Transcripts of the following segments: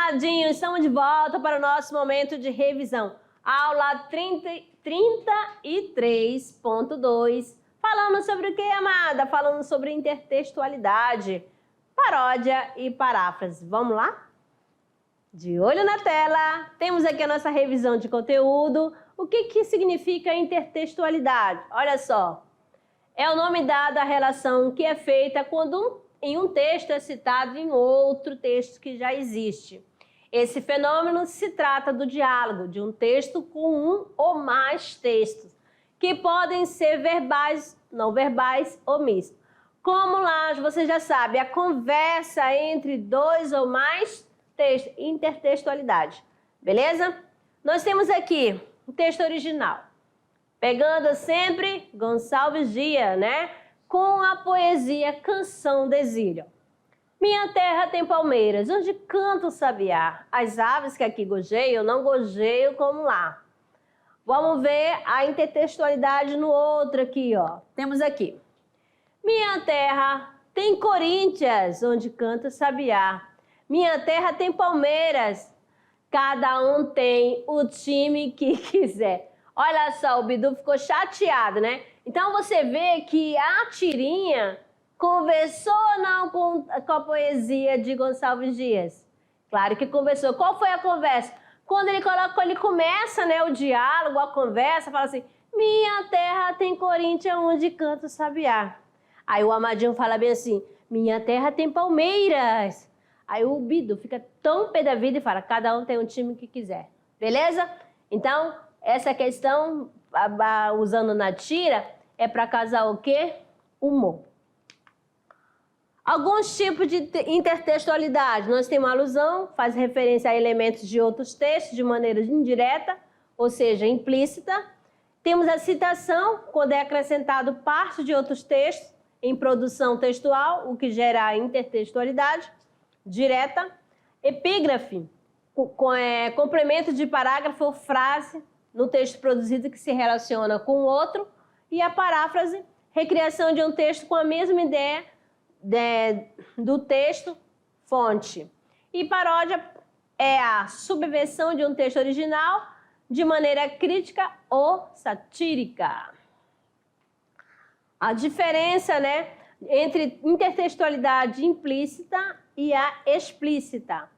amadinhos, estamos de volta para o nosso momento de revisão. Aula 33.2. Falando sobre o que, amada? Falando sobre intertextualidade, paródia e paráfrase. Vamos lá? De olho na tela, temos aqui a nossa revisão de conteúdo. O que significa intertextualidade? Olha só, é o nome dado à relação que é feita quando em um texto é citado em outro texto que já existe. Esse fenômeno se trata do diálogo de um texto com um ou mais textos, que podem ser verbais, não verbais ou mistos. Como lá, você já sabe, a conversa entre dois ou mais textos, intertextualidade. Beleza? Nós temos aqui o texto original, pegando sempre Gonçalves Dias, né? Com a poesia Canção de Exílio. Minha terra tem palmeiras, onde canta o sabiá. As aves que aqui gojeiam, não gojeiam como lá. Vamos ver a intertextualidade no outro aqui, ó. Temos aqui. Minha terra tem Corinthians, onde canta o sabiá. Minha terra tem palmeiras, cada um tem o time que quiser. Olha só, o Bidu ficou chateado, né? Então você vê que a tirinha conversou ou não com a poesia de Gonçalves Dias? Claro que conversou. Qual foi a conversa? Quando ele começa, né, o diálogo, a conversa, fala assim: minha terra tem Corinthians, onde canta o sabiá. Aí o Amadinho fala bem assim: minha terra tem Palmeiras. Aí o Bidu fica tão pé da vida e fala: cada um tem um time que quiser. Beleza? Então, essa questão, usando na tira, é para causar o quê? Humor. Alguns tipos de intertextualidade. Nós temos alusão, faz referência a elementos de outros textos de maneira indireta, ou seja, implícita. Temos a citação, quando é acrescentado parte de outros textos em produção textual, o que gera a intertextualidade direta. Epígrafe, complemento de parágrafo ou frase no texto produzido que se relaciona com o outro. E a paráfrase, recriação de um texto com a mesma ideia do texto fonte. E paródia é a subversão de um texto original de maneira crítica ou satírica. A diferença, né, entre intertextualidade implícita e a explícita.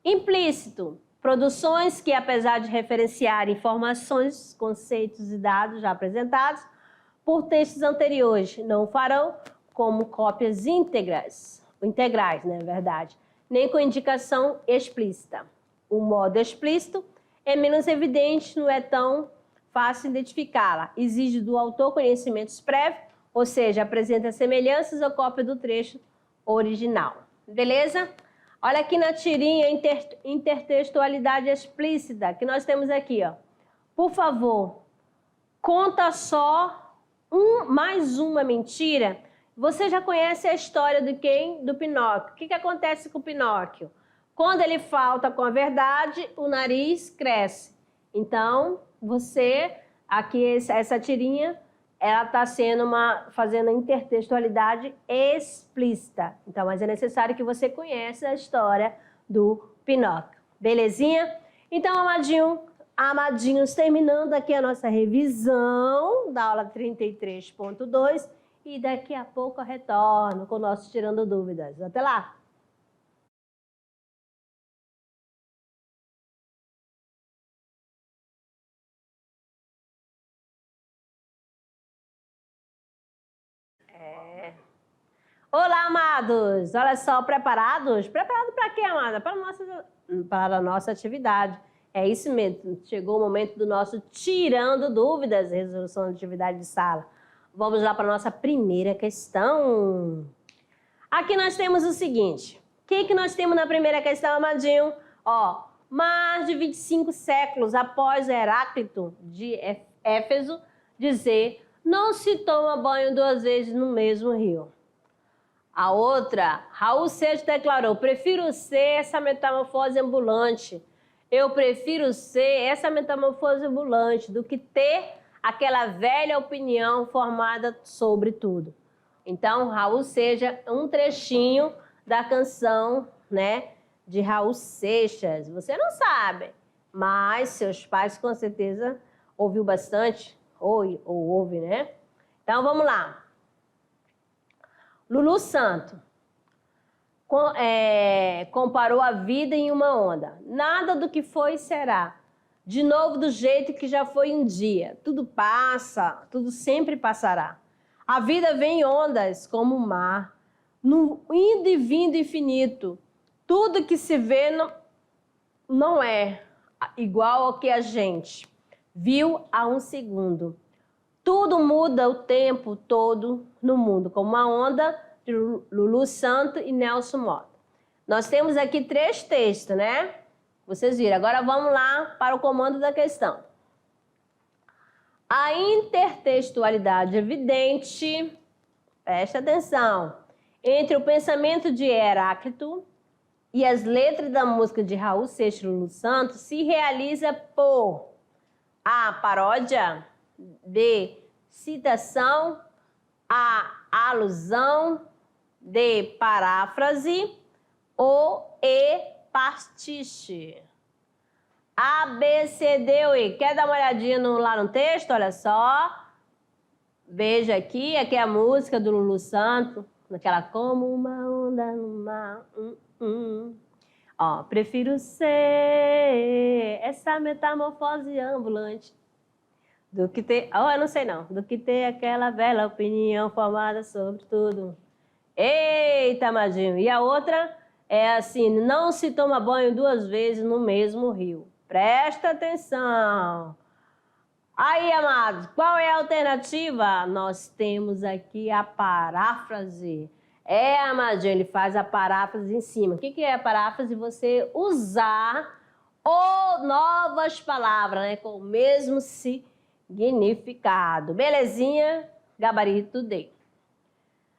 Implícito, produções que, apesar de referenciar informações, conceitos e dados já apresentados por textos anteriores, não farão como cópias integrais, né, verdade, nem com indicação explícita. O modo explícito é menos evidente, não é tão fácil identificá-la. Exige do autor conhecimentos prévios, ou seja, apresenta semelhanças ou cópia do trecho original. Beleza? Olha aqui na tirinha intertextualidade explícita, que nós temos aqui, ó. Por favor, conta só mais uma mentira. Você já conhece a história de quem? Do Pinóquio. O que acontece com o Pinóquio? Quando ele falta com a verdade, o nariz cresce. Então, aqui essa tirinha, ela está fazendo a intertextualidade explícita. Então, mas é necessário que você conheça a história do Pinóquio. Belezinha? Então, amadinhos, terminando aqui a nossa revisão da aula 33.2. E daqui a pouco eu retorno com o nosso Tirando Dúvidas. Até lá! Olá, amados! Olha só, preparados? Preparados para quê, amada? Para a nossa atividade. É isso mesmo, chegou o momento do nosso Tirando Dúvidas, resolução de atividade de sala. Vamos lá para a nossa primeira questão. Aqui nós temos o seguinte. O que nós temos na primeira questão, amadinho? Ó, mais de 25 séculos após Heráclito de Éfeso dizer: não se toma banho 2 vezes no mesmo rio. A outra, Raul Seixas declarou: prefiro ser essa metamorfose ambulante. Eu prefiro ser essa metamorfose ambulante do que ter aquela velha opinião formada sobre tudo. Então, Raul Seixas, um trechinho da canção, né, de Raul Seixas. Você não sabe, mas seus pais com certeza ouviu bastante, ou ouve, né? Então vamos lá. Lulu Santos comparou a vida em uma onda. Nada do que foi será. De novo do jeito que já foi um dia. Tudo passa, tudo sempre passará. A vida vem em ondas como o mar, no indo e vindo infinito. Tudo que se vê não é igual ao que a gente viu há um segundo. Tudo muda o tempo todo no mundo, como uma onda de Lulu Santos e Nelson Mota. Nós temos aqui 3 textos, né? Vocês viram. Agora vamos lá para o comando da questão. A intertextualidade evidente, preste atenção, entre o pensamento de Heráclito e as letras da música de Raul Seixas e Lulu Santos se realiza por A. Paródia, B. Citação, A. Alusão, D. Paráfrase ou E. Pastiche. A, B, C, D ou E. Quer dar uma olhadinha lá no texto? Olha só. Veja aqui é a música do Lulu Santos, naquela como uma onda no mar. Ó, prefiro ser essa metamorfose ambulante do que ter, eu não sei não, do que ter aquela velha opinião formada sobre tudo. Eita, Madinho. E a outra é assim, não se toma banho 2 vezes no mesmo rio. Presta atenção. Aí, amados, qual é a alternativa? Nós temos aqui a paráfrase. Amadinho, ele faz a paráfrase em cima. O que é a paráfrase? Você usar novas palavras, né? Com o mesmo significado. Belezinha? Gabarito D.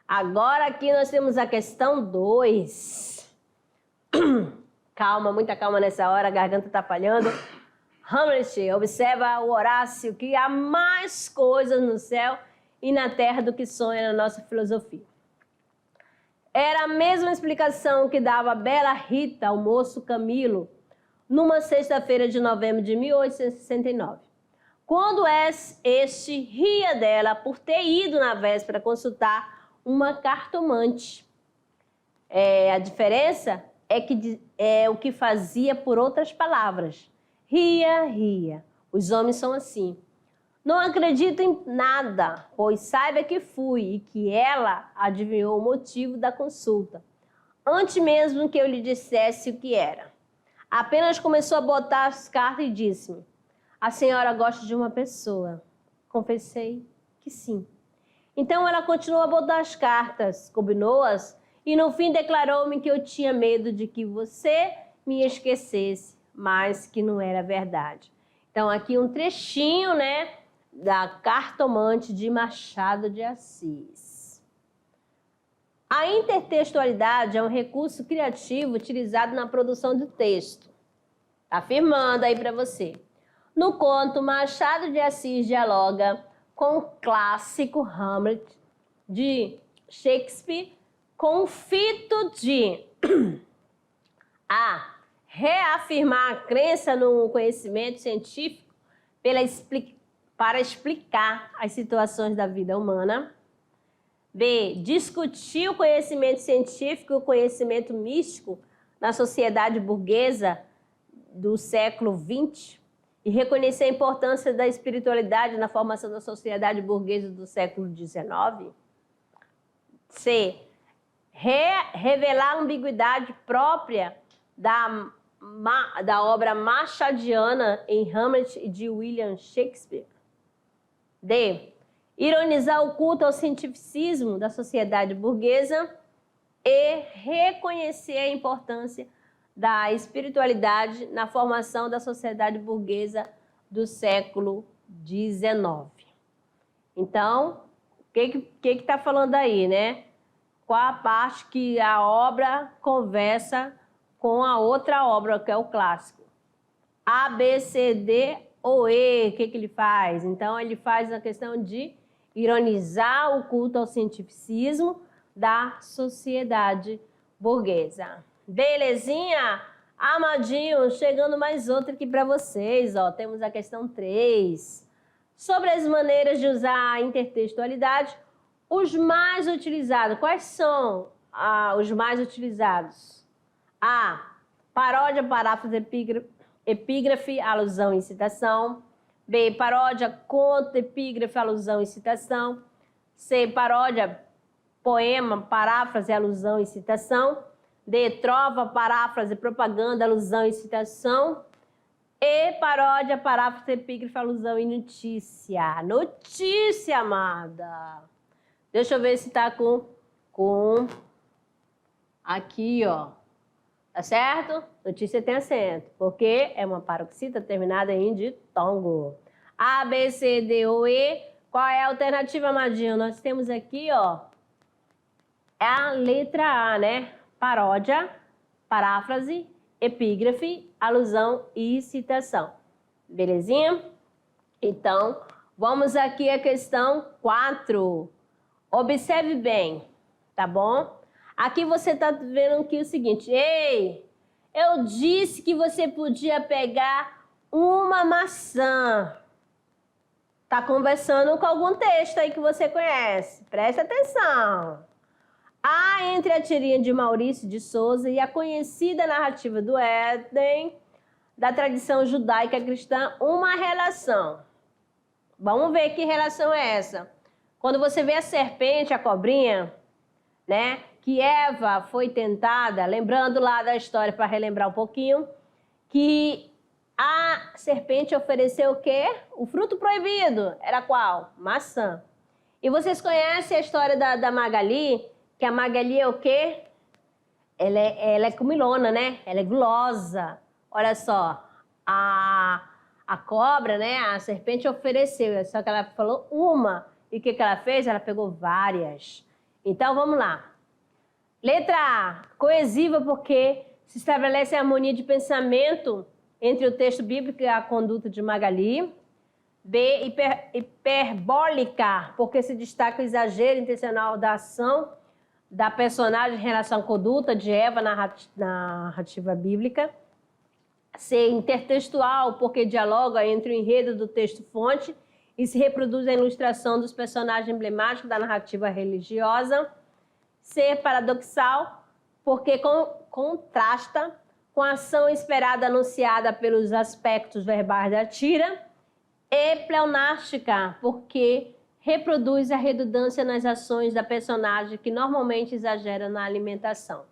Agora aqui nós temos a questão 2. Calma, muita calma nessa hora, a garganta tá falhando. Hamlet observa o Horácio que há mais coisas no céu e na terra do que sonha na nossa filosofia. Era a mesma explicação que dava a bela Rita ao moço Camilo numa sexta-feira de novembro de 1869. Quando este ria dela por ter ido na véspera consultar uma cartomante. A diferença é que é o que fazia por outras palavras. Ria, ria. Os homens são assim. Não acredito em nada, pois saiba que fui e que ela adivinhou o motivo da consulta, antes mesmo que eu lhe dissesse o que era. Apenas começou a botar as cartas e disse-me: a senhora gosta de uma pessoa. Confessei que sim. Então ela continuou a botar as cartas, combinou-as e no fim declarou-me que eu tinha medo de que você me esquecesse, mas que não era verdade. Então aqui um trechinho, né, da Cartomante de Machado de Assis. A intertextualidade é um recurso criativo utilizado na produção de texto. Tá afirmando aí para você. No conto, Machado de Assis dialoga com o clássico Hamlet de Shakespeare com o fito de A. Reafirmar a crença no conhecimento científico para explicar as situações da vida humana. B. Discutir o conhecimento científico e o conhecimento místico na sociedade burguesa do século XX e reconhecer a importância da espiritualidade na formação da sociedade burguesa do século XIX. C. Revelar a ambiguidade própria da obra machadiana em Hamlet de William Shakespeare. D. Ironizar o culto ao cientificismo da sociedade burguesa e reconhecer a importância da espiritualidade na formação da sociedade burguesa do século XIX. Então, o que está falando aí, né? Qual a parte que a obra conversa com a outra obra, que é o clássico? A, B, C, D ou E, o que ele faz? Então, ele faz a questão de ironizar o culto ao cientificismo da sociedade burguesa. Belezinha? Amadinho, chegando mais outra aqui para vocês, ó. Temos a questão 3. Sobre as maneiras de usar a intertextualidade, os mais utilizados. Quais são os mais utilizados? A. Paródia, paráfrase, epígrafe, alusão e citação. B. Paródia, conto, epígrafe, alusão e citação. C. Paródia, poema, paráfrase, alusão e citação. D. Trova, paráfrase, propaganda, alusão e citação. E. Paródia, paráfrase, epígrafe, alusão e notícia. Notícia, amada. Deixa eu ver se tá com aqui, ó. Tá certo? Notícia tem acento, porque é uma paroxítona terminada em ditongo. A, B, C, D ou E. Qual é a alternativa, amadinho? Nós temos aqui, ó, é a letra A, né? Paródia, paráfrase, epígrafe, alusão e citação. Belezinha? Então, vamos aqui à questão 4. Observe bem, tá bom? Aqui você está vendo aqui o seguinte. Ei, eu disse que você podia pegar uma maçã. Tá conversando com algum texto aí que você conhece. Presta atenção. Há entre a tirinha de Maurício de Souza e a conhecida narrativa do Éden, da tradição judaica cristã, uma relação. Vamos ver que relação é essa. Quando você vê a serpente, a cobrinha, né? Que Eva foi tentada, lembrando lá da história para relembrar um pouquinho, que a serpente ofereceu o quê? O fruto proibido. Era qual? Maçã. E vocês conhecem a história da Magali? Que a Magali é o quê? Ela é comilona, né? Ela é gulosa. Olha só, a cobra, né? A serpente ofereceu, só que ela falou uma. E o que ela fez? Ela pegou várias. Então, vamos lá. Letra A, coesiva porque se estabelece a harmonia de pensamento entre o texto bíblico e a conduta de Magali. B, hiperbólica, porque se destaca o exagero intencional da ação da personagem em relação à conduta de Eva na narrativa bíblica. C, intertextual, porque dialoga entre o enredo do texto-fonte e se reproduz a ilustração dos personagens emblemáticos da narrativa religiosa. C, paradoxal, porque contrasta com a ação esperada anunciada pelos aspectos verbais da tira. E pleonástica, porque reproduz a redundância nas ações da personagem que normalmente exagera na alimentação.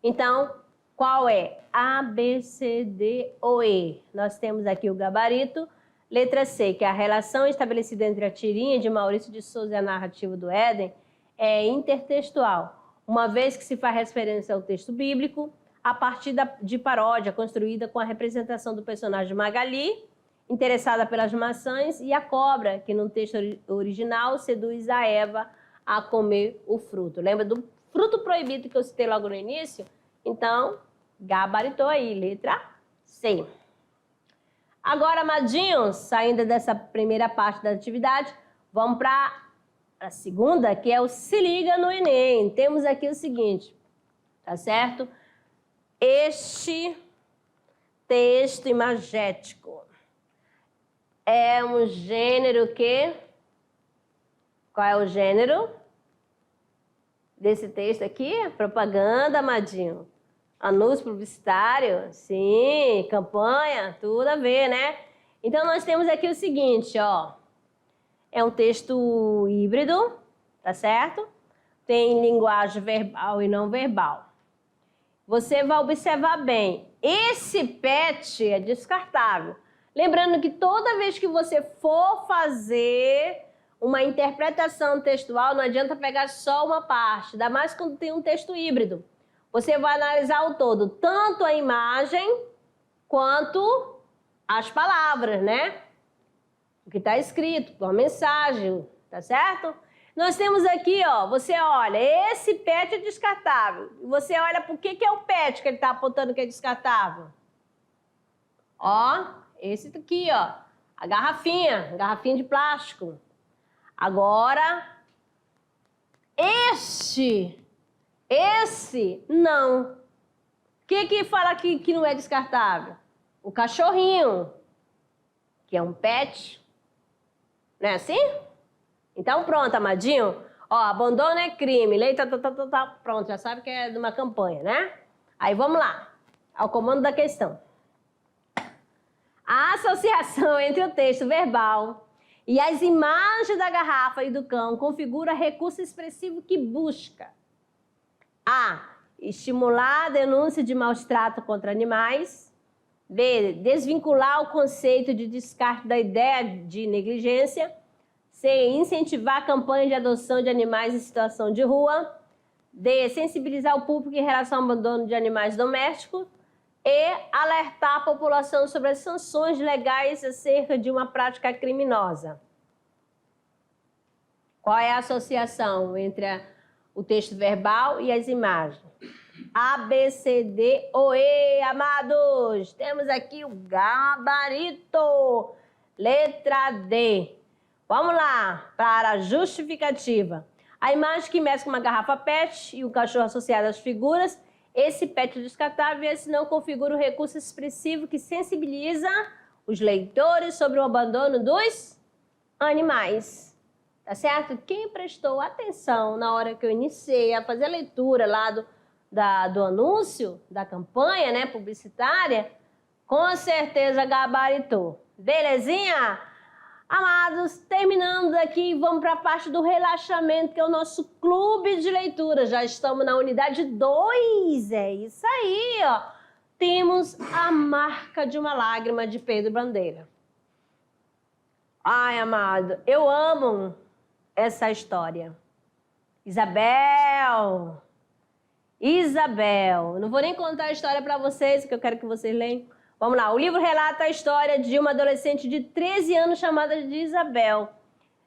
Então, qual é? A, B, C, D ou E? Nós temos aqui o gabarito. Letra C, que é a relação estabelecida entre a tirinha de Maurício de Souza e a narrativa do Éden é intertextual, uma vez que se faz referência ao texto bíblico, a partir de paródia construída com a representação do personagem Magali, interessada pelas maçãs, e a cobra, que no texto original seduz a Eva a comer o fruto. Lembra do fruto proibido que eu citei logo no início? Então, gabaritou aí, letra C. Agora, amadinhos, saindo dessa primeira parte da atividade, vamos para a segunda, que é o Se Liga no Enem. Temos aqui o seguinte, tá certo? Este texto imagético é um gênero que... Qual é o gênero desse texto aqui? Propaganda, amadinho. Anúncio publicitário? Sim, campanha, tudo a ver, né? Então, nós temos aqui o seguinte, ó. É um texto híbrido, tá certo? Tem linguagem verbal e não verbal. Você vai observar bem. Esse PET é descartável. Lembrando que toda vez que você for fazer uma interpretação textual, não adianta pegar só uma parte, ainda mais quando tem um texto híbrido. Você vai analisar o todo, tanto a imagem quanto as palavras, né? O que está escrito, a mensagem, tá certo? Nós temos aqui, ó, você olha, esse PET é descartável. E você olha por que é o PET que ele está apontando que é descartável. Ó, esse aqui, ó, a garrafinha de plástico. Agora, esse, não. que fala aqui que não é descartável? O cachorrinho, que é um pet. Não é assim? Então pronto, amadinho. Ó, abandono é crime, lei, pronto, já sabe que é de uma campanha, né? Aí vamos lá, ao comando da questão. A associação entre o texto verbal e as imagens da garrafa e do cão configura recurso expressivo que busca a. Estimular a denúncia de maus-trato contra animais. B. Desvincular o conceito de descarte da ideia de negligência. C. Incentivar a campanha de adoção de animais em situação de rua. D. Sensibilizar o público em relação ao abandono de animais domésticos. E. Alertar a população sobre as sanções legais acerca de uma prática criminosa. Qual é a associação entre o texto verbal e as imagens? A, B, C, D ou E, amados? Temos aqui o gabarito. Letra D. Vamos lá, para a justificativa. A imagem que mescla uma garrafa PET e o cachorro associado às figuras, esse PET descartável e esse não configura o recurso expressivo que sensibiliza os leitores sobre o abandono dos animais. Tá certo? Quem prestou atenção na hora que eu iniciei a fazer a leitura lá do anúncio, da campanha, né, publicitária, com certeza gabaritou. Belezinha? Amados, terminando aqui, vamos para a parte do relaxamento, que é o nosso clube de leitura. Já estamos na unidade 2, é isso aí, ó. Temos A Marca de uma Lágrima, de Pedro Bandeira. Ai, amado, eu amo essa história. Isabel, não vou nem contar a história para vocês, que eu quero que vocês leiam. Vamos lá, o livro relata a história de uma adolescente de 13 anos chamada de Isabel.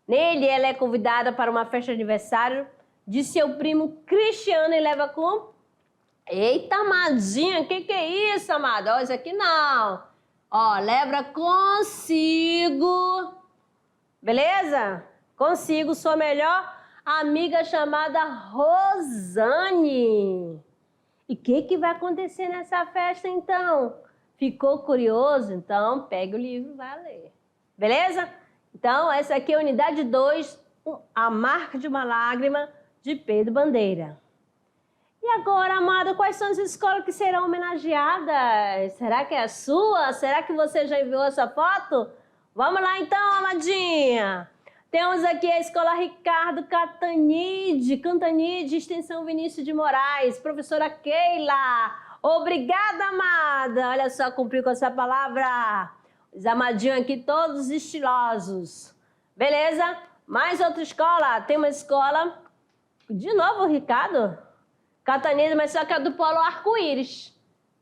Nele, ela é convidada para uma festa de aniversário de seu primo Cristiano e leva com... Eita, amadinha, que é isso, amada? Ó, isso aqui não. Ó, leva consigo, beleza? Consigo sua melhor amiga chamada Rosane. E o que vai acontecer nessa festa, então? Ficou curioso? Então, pega o livro e vai ler. Beleza? Então, essa aqui é a unidade 2, A Marca de uma Lágrima, de Pedro Bandeira. E agora, amado, quais são as escolas que serão homenageadas? Será que é a sua? Será que você já enviou essa foto? Vamos lá, então, amadinha. Temos aqui a Escola Ricardo Cantanide, Extensão Vinícius de Moraes, professora Keila. Obrigada, amada. Olha só, cumpriu com essa palavra. Os amadinhos aqui todos estilosos. Beleza? Mais outra escola. Tem uma escola, de novo, Ricardo Cantanide, mas só que é do Polo Arco-Íris.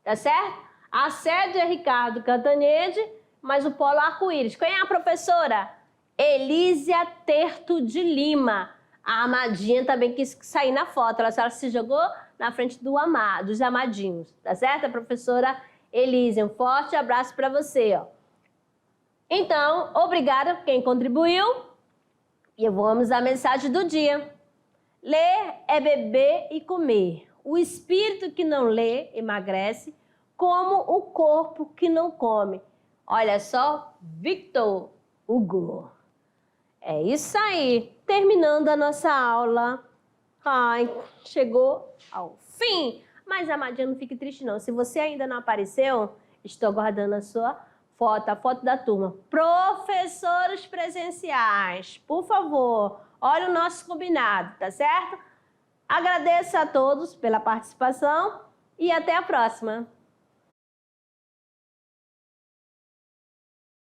Tá certo? A sede é Ricardo Cantanide, mas o Polo Arco-Íris. Quem é a professora? Elísia Terto de Lima. A amadinha também quis sair na foto. Ela se jogou na frente dos amadinhos. Tá certo? A professora Elísia. Um forte abraço para você, ó. Então, obrigada por quem contribuiu. E vamos à mensagem do dia. Ler é beber e comer. O espírito que não lê emagrece, como o corpo que não come. Olha só, Victor Hugo. É isso aí. Terminando a nossa aula. Ai, chegou ao fim. Mas, amadinha, não fique triste não. Se você ainda não apareceu, estou guardando a sua foto, a foto da turma. Professores presenciais, por favor, olha o nosso combinado, tá certo? Agradeço a todos pela participação e até a próxima.